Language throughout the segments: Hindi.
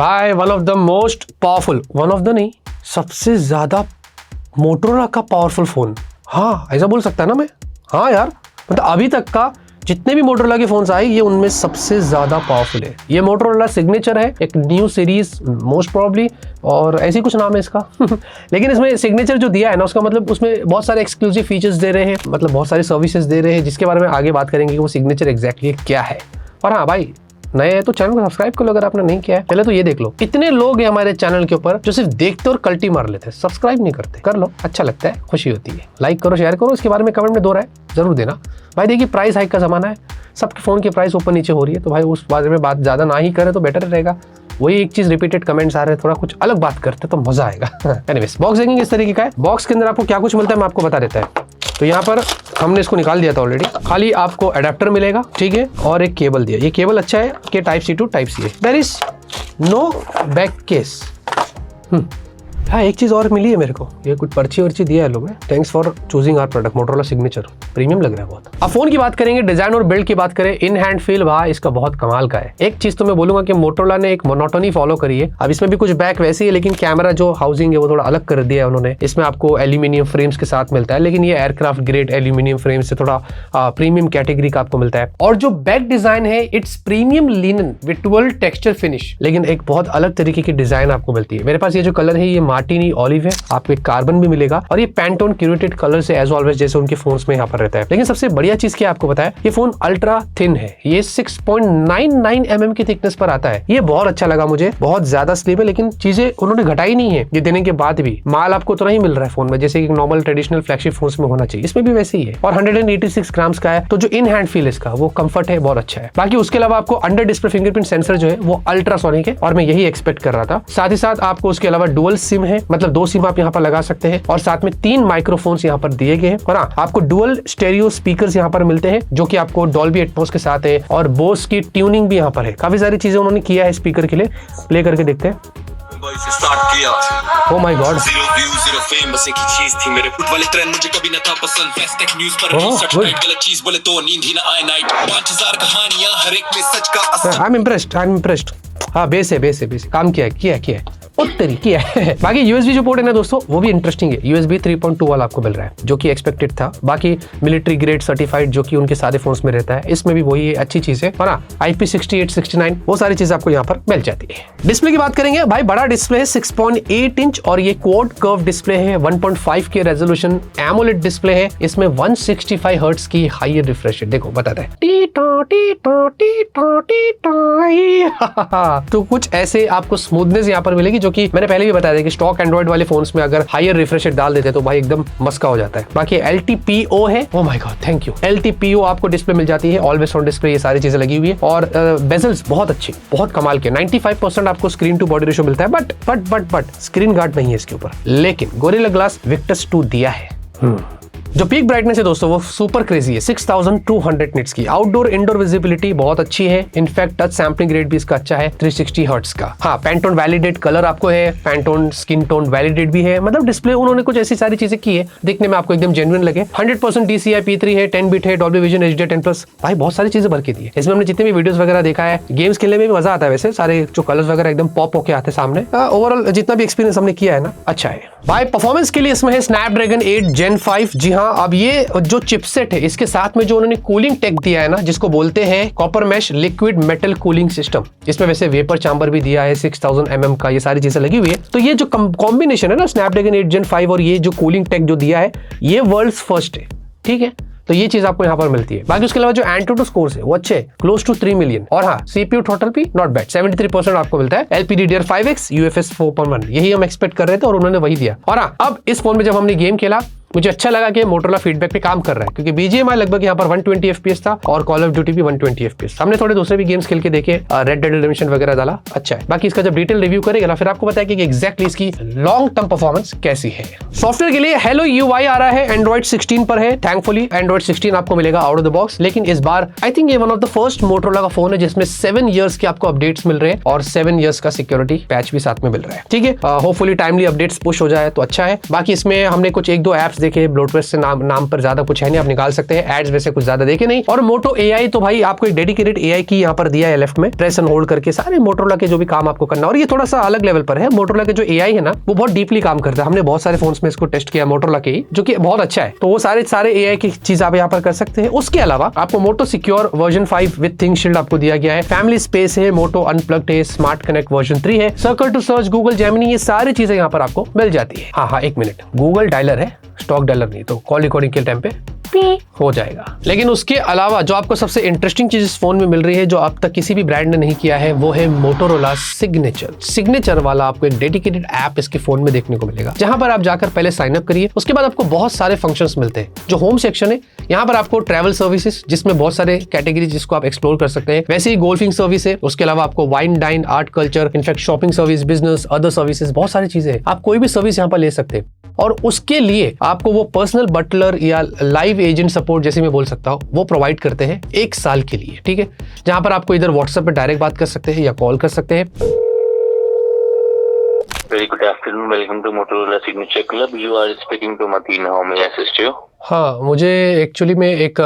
भाई one of the most powerful, one of the नहीं, सबसे ज्यादा मोटोरोला का पावरफुल फोन। हाँ ऐसा बोल सकता है ना मैं। हाँ यार, मतलब अभी तक का जितने भी मोटोरोला के फोन्स आए ये उनमें सबसे ज्यादा पावरफुल है। ये मोटोरोला सिग्नेचर है, एक न्यू सीरीज मोस्ट प्रोबेबली, और ऐसी कुछ नाम है इसका लेकिन इसमें सिग्नेचर जो दिया है ना, उसका मतलब उसमें बहुत सारे एक्सक्लूसिव फीचर्स दे रहे हैं, मतलब बहुत सारी सर्विसेज दे रहे हैं, जिसके बारे में आगे बात करेंगे कि वो सिग्नेचर एग्जैक्टली क्या है। और हाँ भाई, नए है तो चैनल को सब्सक्राइब कर लो अगर आपने नहीं किया है। पहले तो ये देख लो, इतने लोग हैं हमारे चैनल के ऊपर जो सिर्फ देखते और कल्टी मार लेते हैं, सब्सक्राइब नहीं करते। कर लो, अच्छा लगता है, खुशी होती है। लाइक करो, शेयर करो, इसके बारे में कमेंट में दो राय जरूर देना। भाई देखिए, प्राइस हाइक का जमाना है, सबके फोन की प्राइस ऊपर नीचे हो रही है, तो भाई उस बारे में बात ज्यादा ना ही करे तो बेटर रहेगा। वही एक चीज रिपीटेड कमेंट्स आ रहे हैं, थोड़ा कुछ अलग बात करते तो मजा आएगा। एनीवेज, बॉक्स देखेंगे इस तरीके का है। बॉक्स के अंदर आपको क्या कुछ मिलता है मैं आपको बता देता है। तो यहाँ पर हमने इसको निकाल दिया था ऑलरेडी, खाली आपको अडेप्टर मिलेगा, ठीक है, और एक केबल दिया। ये केबल अच्छा है कि type C to type C है। There is no back case. हाँ, एक चीज और मिली है मेरे को, ये कुछ पर्ची वर्ची दिया है लोग ने। Thanks for choosing our product Motorola Signature, premium लग रहा है बहुत। अब फोन की बात करेंगे, डिजाइन और बिल्ड की बात करें, इन हैंड फील भाई इसका बहुत कमाल का है। एक चीज तो मैं बोलूंगा कि मोटोरोला ने एक मोनोटोनी फॉलो करी है। अब इसमें भी कुछ बैक वैसी है, लेकिन कैमरा जो हाउसिंग है वो थोड़ा अलग कर दिया है उन्होंने। इसमें आपको एल्यूमिनियम फ्रेम्स के साथ मिलता है, लेकिन ये एयरक्राफ्ट ग्रेड एल्यूमिनियम फ्रेम से थोड़ा प्रीमियम कैटेगरी का आपको मिलता है। और जो बैक डिजाइन है, it's premium linen with 12 texture finish, लेकिन एक बहुत अलग तरीके की डिजाइन आपको मिलती है। मेरे पास ये जो कलर है ये मार्टिनी ऑलिव है, आपको एक कार्बन भी मिलेगा, और ये पैंटोन क्यूरेटेड कलर से एज ऑलवेज जैसे उनके फोन्स में यहाँ पर रहता है। लेकिन सबसे बढ़िया चीज क्या आपको पता है, ये फोन अल्ट्रा थिन है, ये 6.99 mm की थिकनेस पर आता है। ये बहुत अच्छा लगा मुझे, बहुत ज्यादा स्लिम है, लेकिन चीजें उन्होंने घटाई नहीं है। ये देने के बाद भी माल आपको उतना ही मिल रहा है फोन में, जैसे कि नॉर्मल ट्रेडिशनल फ्लैगशिप फोन्स में होना चाहिए, इसमें भी वैसे ही है। और 186 ग्राम्स का है, तो जो इन हैंड फील इसका वो कंफर्ट है, बहुत अच्छा है। बाकी उसके अलावा आपको अंडर डिस्प्ले फिंगरप्रिंट सेंसर जो है वो अल्ट्रासोनिक है, और मैं यही एक्सपेक्ट कर रहा था। साथ ही साथ आपको उसके अलावा डुअल सिम है, मतलब 2 सिम आप यहाँ पर लगा सकते हैं, और साथ में 3 माइक्रोफोन्स यहाँ पर दिए गए हैं। और हाँ, आपको डुअल स्टेरियो स्पीकर्स यहाँ पर मिलते हैं, जो कि आपको डॉल्बी एटमॉस के साथ है, और बोस की ट्यूनिंग भी यहाँ पर है। काफी सारी चीजें उन्होंने किया है स्पीकर के लिए, प्ले करके देखते हैं। Oh my God. Zero views, zero fame, बस एक ही चीज थी मेरे फुट वाले ट्रेंड मुझे कभी न था पसंद। फेस्ट टेक न्यूज़ पर रिसर्च गाइड, गलत चीज बोले तो नींद ही ना आए नाइट। 5000 कहानियां हर एक में सच का असर। I'm impressed. हाँ, बेस है, काम किया है। उत्तरी किया है। बाकी यूएसबी जो पोर्ट है ना दोस्तों, वो भी इंटरेस्टिंग है। यूएसबी 3.2 वाला आपको मिल रहा है, जो कि एक्सपेक्टेड था। बाकी मिलिट्री ग्रेड सर्टिफाइड, जो कि उनके सारे फोन्स में रहता है, इसमें भी वही अच्छी चीज है। और हाँ, IP68, 69 वो सारी चीजें आपको यहाँ पर मिल जाती है। डिस्प्ले की बात करेंगे भाई, बड़ा डिस्प्ले है 6.8 इंच, और ये क्वाड कर्व डिस्प्ले है। 1.5 के रेजोल्यूशन एमोलेड डिस्प्ले है। इसमें 165 हर्ट्ज की हाई रिफ्रेश रेट, देखो बताता है तो कुछ ऐसे आपको स्मूथनेस यहाँ पर मिलेगी, जो कि मैंने पहले भी बताया था कि स्टॉक एंड्रॉइड वाले फोन्स में अगर हायर रिफ्रेश रेट डाल देते तो भाई एकदम मस्का हो जाता है। बाकी LTPO है, oh my God thank you. LTPO आपको डिस्प्ले मिल जाती है, ऑलवेज ऑन डिस्प्ले, ये सारी चीजें लगी हुई है। और बेजल्स बहुत अच्छे, बहुत कमाल के, 95% आपको स्क्रीन टू बॉडी रेशियो मिलता है। बट स्क्रीन गार्ड नहीं है इसके ऊपर, लेकिन गोरिल्ला ग्लास विक्टस 2 दिया है। जो पीक ब्राइटनेस है दोस्तों वो सुपर क्रेजी है, 6200 निट्स की। आउटडोर इंडोर विजिबिलिटी बहुत अच्छी है, इनफैक्ट टच सैम्पलिंग रेट भी इसका अच्छा है, 360 हर्ट्ज का। हाँ, पैंटोन वैलिडेट कलर आपको है, पैंटोन स्किन टोन वैलिडेट भी है, मतलब डिस्प्ले उन्होंने कुछ ऐसी सारी चीजें की है दिखने में आपको एकदम जेन्युइन लगे। 100% DCI P3 है, 10 बिट है, डॉल्बी विजन HDR10+, भाई बहुत सारी चीजें भर के दी है इसमें। हमने जितने भी वीडियोस वगैरह देखा है, गेम्स खेलने में भी मजा आता है, वैसे सारे जो कलर्स वगैरह एकदम पॉप होके आते सामने। ओवरऑल जितना भी एक्सपीरियंस हमने किया है ना, अच्छा है। भाई परफॉर्मेंस के लिए इसमें है स्नैपड्रैगन 8 Gen 5। जी हाँ, अब ये जो चिपसेट है, इसके साथ में जो उन्होंने कूलिंग टेक दिया है ना, जिसको बोलते हैं copper mesh liquid metal cooling system, इसमें वैसे वेपर चैम्बर भी दिया है 6000 mm का, ये सारी चीजें लगी हुई है। तो ये जो कॉम्बिनेशन है ना, स्नैपड्रैगन 8 Gen 5 और ये जो कूलिंग टेक जो दिया है, ये वर्ल्ड्स फर्स्ट है, ठीक है। तो ये चीज आपको यहाँ पर मिलती है। बाकी उसके अलावा जो एंटूटू स्कोर्स है वो अच्छे, क्लोज टू 3 मिलियन। और हाँ, CPU थ्रॉटल भी नॉट बैड, 73% आपको मिलता है। LPDDR5X UFS 4.1, यही हम एक्सपेक्ट कर रहे थे और उन्होंने वही दिया। और हाँ, अब इस फोन में जब हमने गेम खेला, मुझे अच्छा लगा कि मोटोरोला फीडबैक पे काम कर रहा है, क्योंकि BGMI लगभग यहाँ पर 120 FPS था, और कॉल ऑफ ड्यूटी भी 120 FPS। हमने थोड़े दूसरे भी गेम्स खेल के देखे, रेड डेड रिडेम्पशन वगैरह डाला, अच्छा है। बाकी इसका जब डिटेल रिव्यू करेगा ना, फिर आपको बताएगा कि एग्जैक्टली इसकी लॉन्ग टर्म परफॉर्मेंस कैसी है। सॉफ्टवेयर के लिए Hello UI आ रहा है, Android 16 पर है। थैंकफुली Android 16 आपको मिलेगा आउट ऑफ द बॉक्स, लेकिन इस बार आई थिंक ये one of the first Motorola का फोन है जिसमें 7 years के आपको अपडेट्स मिल रहे हैं, और 7 years का सिक्योरिटी पैच भी साथ में मिल रहा है, ठीक है। होपफुली टाइमली अपडेट्स पुश हो जाए तो अच्छा है। बाकी इसमें हमने कुछ 1-2 एप्स देखे, ब्लोटवेयर से नाम पर ज्यादा कुछ है नहीं, आप निकाल सकते हैं। एड्स वैसे कुछ ज्यादा देखे नहीं। और मोटो AI तो भाई आपको एक डेडिकेटेड AI की यहाँ पर दिया है लेफ्ट में, प्रेस एंड होल्ड करके सारे मोटोरोला के जो भी काम आपको करना। और ये थोड़ा सा अलग लेवल पर है। मोटोरोला के जो AI है ना वो बहुत डीपली काम करता है। हमने बहुत सारे फोन्स में इसको टेस्ट किया मोटोरोला के ही, जो कि बहुत अच्छा है। तो वो सारे AI की चीज आप यहाँ पर कर सकते हैं। उसके अलावा आपको Moto secure version 5 with think shield आपको दिया गया है। फैमिली स्पेस है, मोटो अनप्लग्ड है, स्मार्ट कनेक्ट वर्जन 3 है, circle to search, Google Gemini, ये सारी चीजें यहाँ पर आपको मिल जाती है। हाँ, एक मिनट, गूगल डायलर है, स्टॉक डायलर नहीं, तो कॉल रिकॉर्डिंग के टाइम पे हो जाएगा। लेकिन उसके अलावा जो आपको सबसे इंटरेस्टिंग चीज इस फोन में मिल रही है, जो अब तक किसी भी ब्रांड ने नहीं किया है, वो है मोटोरोला सिग्नेचर वाला आपको एक डेडिकेटेड ऐप इसके फोन में देखने को मिलेगा, जहां पर आप जाकर पहले साइन अप करिए। उसके बाद आपको बहुत सारे फंक्शंस मिलते हैं। जो होम सेक्शन है, यहाँ पर आपको ट्रैवल सर्विसेज, जिसमें बहुत सारे कैटेगरी जिसको आप एक्सप्लोर कर सकते हैं। वैसे ही गोल्फिंग सर्विस है। उसके अलावा आपको wine dine, art culture, in fact shopping service, business, other services, बहुत सारी चीजें हैं। आप कोई भी सर्विस यहाँ पर ले सकते हैं। और उसके लिए आपको वो पर्सनल बटलर या लाइव एजेंट सपोर्ट, जैसे मैं बोल सकता हूँ, वो प्रोवाइड करते हैं 1 साल के लिए। ठीक है, जहां पर आपको इधर व्हाट्सएप पे डायरेक्ट बात कर सकते हैं या कॉल कर सकते हैं। Very good afternoon. Welcome to Motorola Signature Club. You are speaking to Mateen. How may I assist you? हाँ, मुझे एक्चुअली में एक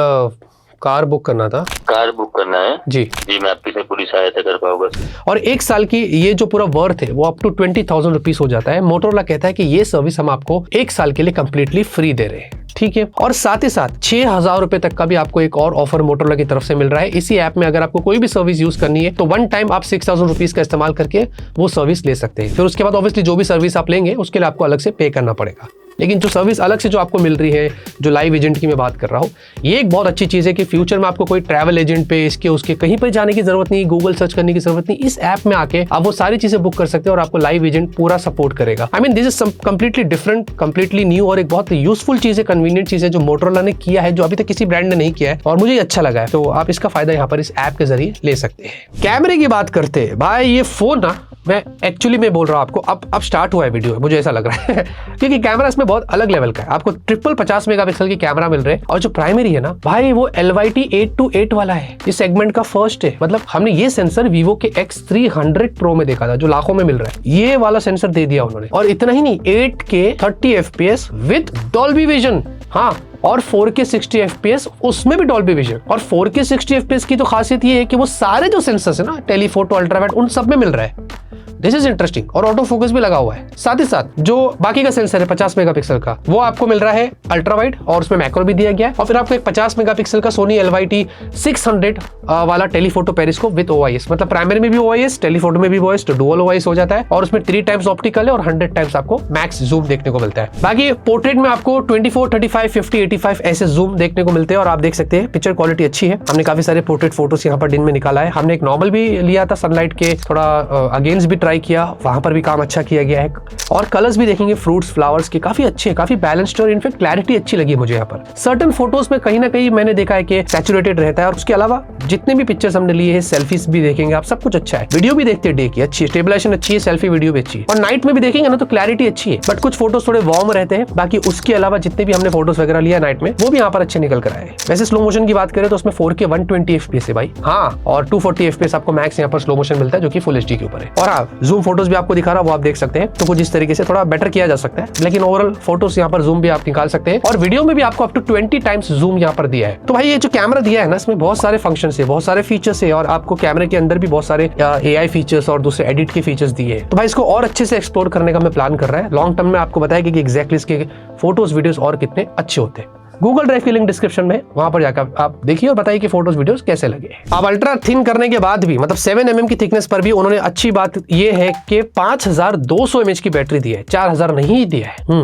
कार बुक करना था। कार बुक करना है जी। मैं आपकी से पूरी सहायता कर पाऊंगा। और 1 साल की ये जो पूरा वर्थ है वो अप टू 20,000 रुपीज हो जाता है। मोटोरोला कहता है कि ये सर्विस हम आपको 1 साल के लिए कंप्लीटली फ्री दे रहे हैं। ठीक है, और साथ ही साथ 6,000 रुपए तक का भी आपको एक और ऑफर मोटोरोला की तरफ से मिल रहा है। इसी ऐप में अगर आपको कोई भी सर्विस यूज करनी है तो 1 टाइम आप 6,000 रुपीज का इस्तेमाल करके वो सर्विस ले सकते हैं। फिर उसके बाद ऑब्वियसली जो भी सर्विस आप लेंगे उसके लिए आपको अलग से पे करना पड़ेगा। लेकिन जो सर्विस अलग से जो आपको मिल रही है, जो लाइव एजेंट की मैं बात कर रहा हूँ, ये एक बहुत अच्छी चीज है कि फ्यूचर में आपको कोई ट्रैवल एजेंट पे इसके उसके कहीं पर जाने की जरूरत नहीं, गूगल सर्च करने की जरूरत नहीं। इस ऐप में आके आप वो सारी चीजें बुक कर सकते हैं और आपको लाइव एजेंट पूरा सपोर्ट करेगा। I mean this is completely different, completely new और एक बहुत यूजफुल चीज है, कन्वीनियंट चीज है जो मोटोरोला ने किया है, जो अभी तक किसी ब्रांड ने नहीं किया है और मुझे अच्छा लगा है। तो आप इसका फायदा यहाँ पर इस ऐप के जरिए ले सकते हैं। कैमरे की बात करते हैं भाई, ये फोन ना मैं एक्चुअली मैं बोल रहा हूँ आपको, अब स्टार्ट हुआ है वीडियो, मुझे ऐसा लग रहा है क्योंकि कैमरा इसमें बहुत अलग लेवल का है। आपको ट्रिपल 50 मेगापिक्सल की कैमरा मिल रहे हैं और जो प्राइमरी है ना भाई वो LYT 828 वाला है। इस सेगमेंट का फर्स्ट है। मतलब हमने ये सेंसर वीवो के X300 Pro में देखा था जो लाखों में मिल रहा है, ये वाला सेंसर दे दिया उन्होंने। और इतना ही नहीं, 8K 30 FPS with Dolby vision, हाँ, और 4K 60 FPS उसमें भी डॉल्बी विजन। और 4K 60 FPS की तो खासियत ये है कि वो सारे जो सेंसर्स है ना, टेलीफोटो, अल्ट्रावाइड, उन सब में मिल रहा है। This is interesting. और ऑटो फोकस भी लगा हुआ है। साथ ही साथ जो बाकी का सेंसर है 50 मेगापिक्सल का, वो आपको मिल रहा है अल्ट्रावाइड और उसमें मैक्रो भी दिया गया है। और फिर आपको एक 50 मेगापिक्सल का सोनी LYT 600 वाला टेलीफोटो पेरिस्कोप विद OIS, मतलब प्राइमरी में भी OIS, टेलीफोटो में भी OIS, तो डुअल OIS हो जाता है। और उसमें 3 टाइम्स ऑप्टिकल है और 100 टाइम्स आपको मैक्स जूम देखने को मिलता है। बाकी पोर्ट्रेट में आपको 24, 35, 50, 85 ऐसे जूम देखने को मिलते हैं। और आप देख सकते हैं पिक्चर क्वालिटी अच्छी है। हमने काफी सारे पोर्ट्रेट फोटोस यहाँ पर दिन में निकाला है। हमने एक नॉर्मल भी लिया था सनलाइट के, थोड़ा अगेंस्ट भी ट्राई किया, वहां पर भी काम अच्छा किया गया है। और कलर्स भी देखेंगे फ्रूट्स, फ्लावर्स के, काफी अच्छे हैं, काफी बैलेंस्ड और इनफैक्ट क्लैरिटी अच्छी लगी मुझे यहाँ पर। सर्टेन फोटोज में कहीं ना कहीं मैंने देखा है कि सैचुरेटेड रहता है। और उसके अलावा जितने भी पिक्चर्स हमने लिए हैं, सेल्फीज भी देखेंगे आप, सब कुछ अच्छा है। वीडियो भी देखते हैं डे की, अच्छी स्टेबलाइजेशन अच्छी है, सेल्फी वीडियो भी अच्छी है। और नाइट में भी देखेंगे ना तो क्लैरिटी अच्छी है। बट कुछ फोटोज थोड़े वार्म रहते हैं। बाकी उसके अलावा जितने भी हमने फोटोज वगैरह लिया नाइट में, वो भी यहाँ पर अच्छे निकल कर आए। वैसे स्लो मोशन की बात करें तो उसमें 4K 120 FPS है भाई, हाँ, और 240 FPS आपको मैक्स यहाँ पर स्लो मोशन मिलता है, जो कि फुल HD के ऊपर है। और हाँ, जूम फोटोज भी आपको दिखा रहा, वो आप देख सकते हैं। तो कुछ इस तरीके से थोड़ा बेटर किया जा सकता है, लेकिन ओवरऑल फोटोज यहाँ पर जूम भी आप निकाल सकते हैं। और वीडियो में भी आपको अप टू 20 टाइम्स जूम यहाँ पर दिया है। तो भाई ये जो कैमरा दिया है ना, इसमें बहुत सारे फंक्शंस है, बहुत सारे फीचर्स है। और आपको कैमरे के अंदर भी बहुत सारे AI फीचर्स और दूसरे एडिट के फीचर्स दिए हैं। तो भाई इसको और अच्छे से एक्सप्लोर करने का मैं प्लान कर रहा है। लॉन्ग टर्म में आपको बताया कि एग्जैक्टली इसके फोटोज वीडियोस और कितने अच्छे होते हैं। गूगल ड्राइव की लिंक डिस्क्रिप्शन में, वहां पर जाकर आप देखिए और बताइए कि फोटोज वीडियोस कैसे लगे। अब अल्ट्रा थिन करने के बाद भी, मतलब 7 mm की थिकनेस पर भी उन्होंने अच्छी बात ये है कि 5200 mAh की बैटरी दी है, 4000 नहीं दिया है।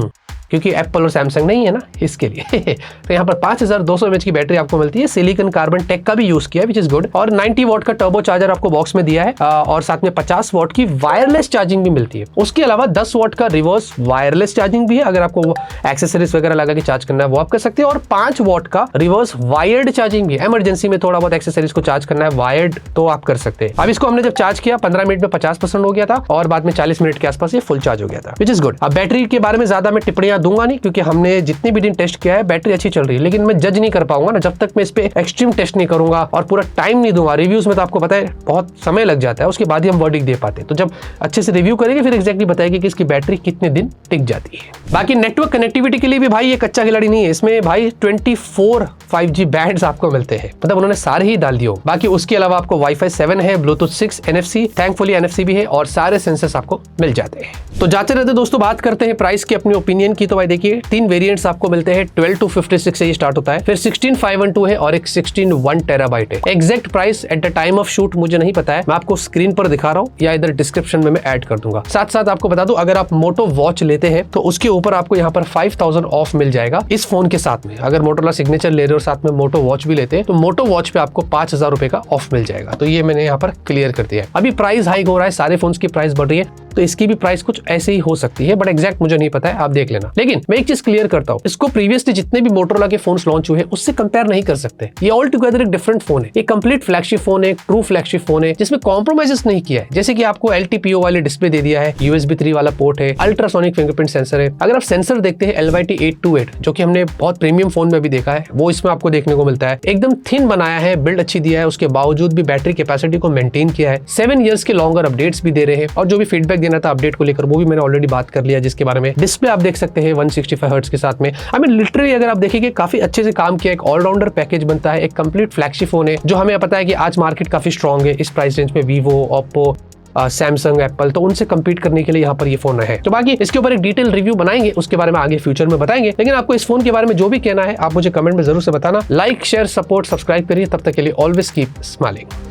क्योंकि एप्पल और सैमसंग नहीं है ना, इसके लिए तो यहाँ पर 5200 mAh की बैटरी आपको मिलती है। सिलिकॉन कार्बन टेक का भी यूज किया है, विच इज गुड। और 90 वॉट का टर्बो चार्जर आपको बॉक्स में दिया है। और साथ में 50 वॉट की वायरलेस चार्जिंग भी मिलती है। उसके अलावा 10 वॉट का रिवर्स वायरलेस चार्जिंग भी है। अगर आपको एक्सेसरीज वगैरह लगा के चार्ज करना है वो आप कर सकते हैं। और 5 वॉट का रिवर्स वायर्ड चार्जिंग भी है। इमरजेंसी में थोड़ा बहुत एक्सेसरीज को चार्ज करना है वायर्ड, तो आप कर सकते हैं। अब इसको हमने जब चार्ज किया 15 मिनट में 50% हो गया था और बाद में 40 मिनट के आसपास ये फुल चार्ज हो गया था, विच इज गुड। अब बैटरी के बारे में ज्यादा मैं टिप्पणियां दूंगा नहीं, क्योंकि हमने जितने भी दिन टेस्ट किया है बैटरी अच्छी चल रही है, लेकिन मैं जज नहीं कर पाऊंगा ना जब तक मैं इस पे एक्सट्रीम टेस्ट नहीं करूंगा और पूरा टाइम नहीं दूंगा। रिव्यूज में तो आपको पता है बहुत समय लग जाता है, उसके बाद ही हम वर्डिक्ट दे पाते हैं। तो जब अच्छे से रिव्यू करेंगे फिर एग्जैक्टली बताएंगे कि इसकी बैटरी कितने दिन टिक जाती है। बाकी नेटवर्क कनेक्टिविटी के लिए भी भाई ये कच्चा खिलाड़ी नहीं है, इसमें भाई 24 5G बैंड्स आपको मिलते हैं, मतलब उन्होंने सारे ही डाल दिए। बाकी उसके अलावा आपको Wi-Fi 7 है, Bluetooth 6, NFC, थैंकफुली NFC भी है और सारे सेंसर्स आपको मिल जाते हैं। तो जाते रहते दोस्तों बात करते हैं प्राइस की, अपनी ओपिनियन की। तो भाई देखिए 3 वेरिएंट्स आपको मिलते हैं, 12 to 56 से ये स्टार्ट होता है, फिर 16,512 है और एक 16 1TB है। Exact price at the time of shoot मुझे नहीं पता है, मैं आपको स्क्रीन पर दिखा रहा हूँ या इधर डिस्क्रिप्शन में मैं ऐड कर दूंगा। साथ साथ आपको बता दूं, अगर आप मोटो वॉच लेते हैं तो उसके ऊपर आपको यहाँ पर 5,000 ऑफ मिल जाएगा इस फोन के साथ में। अगर मोटोरोला सिग्नेचर ले रहे हो और साथ में मोटो वॉच भी लेते हैं तो मोटो वॉच पे आपको 5,000 रुपए का ऑफ मिल जाएगा। तो ये मैंने यहाँ पर क्लियर कर दिया है। अभी प्राइस हाइक हो रहा है, सारे फोन्स की प्राइस बढ़ रही है, तो इसकी भी प्राइस कुछ ऐसे ही हो सकती है, बट एग्जैक्ट मुझे नहीं पता है, आप देख लेना। लेकिन मैं एक चीज क्लियर करता हूँ, इसको प्रीवियसली जितने भी मोटोरोला के फोन्स लॉन्च हुए हैं उससे कंपेयर नहीं कर सकते। ये ऑल टुगेदर एक डिफरेंट फोन है, एक कंप्लीट फ्लैगशिप फोन है, ट्रू फ्लैगशिप फोन है जिसमें कॉम्प्रोमाइजेस नहीं किया है। जैसे कि आपको LTPO वाले डिस्प्ले दे दिया है, USB 3 वाला पोर्ट है, अल्ट्रासोनिक फिंगरप्रिंट सेंसर है। अगर आप सेंसर देखते हैं LYT-828 जो कि हमने बहुत प्रीमियम फोन में भी देखा है, वो इसमें आपको देखने को मिलता है। एकदम थिन बनाया है, बिल्ड अच्छी दिया है, उसके बावजूद भी बैटरी कैपेसिटी को मेंटेन किया है। 7 इयर्स के लॉन्गर अपडेट्स भी दे रहे हैं और जो भी फीडबैक देना था अपडेट को लेकर वो भी मैंने ऑलरेडी बात कर लिया, जिसके बारे में डिस्प्ले आप देख सकते हैं 165 हर्ट्ज के साथ में। आई मीन लिटरली अगर आप देखेंगे काफी अच्छे से काम किया, एक ऑलराउंडर पैकेज बनता है, एक कंप्लीट फ्लैगशिप फोन है जो हमें पता है कि आज मार्केट काफी स्ट्रॉन्ग है इस प्राइस रेंज में। वीवो, ओप्पो, सैमसंग, एप्पल, तो उनसे कंपीट करने के लिए यहाँ पर ये फोन है। तो बाकी इसके ऊपर एक डिटेल रिव्यू बनाएंगे, उसके बारे में आगे फ्यूचर में बताएंगे। लेकिन आपको इस फोन के बारे में जो भी कहना है आप मुझे कमेंट में जरूर से बताना। लाइक, शेयर, सपोर्ट, सब्सक्राइब करिए। तब तक के लिए ऑलवेज कीप स्माइलिंग।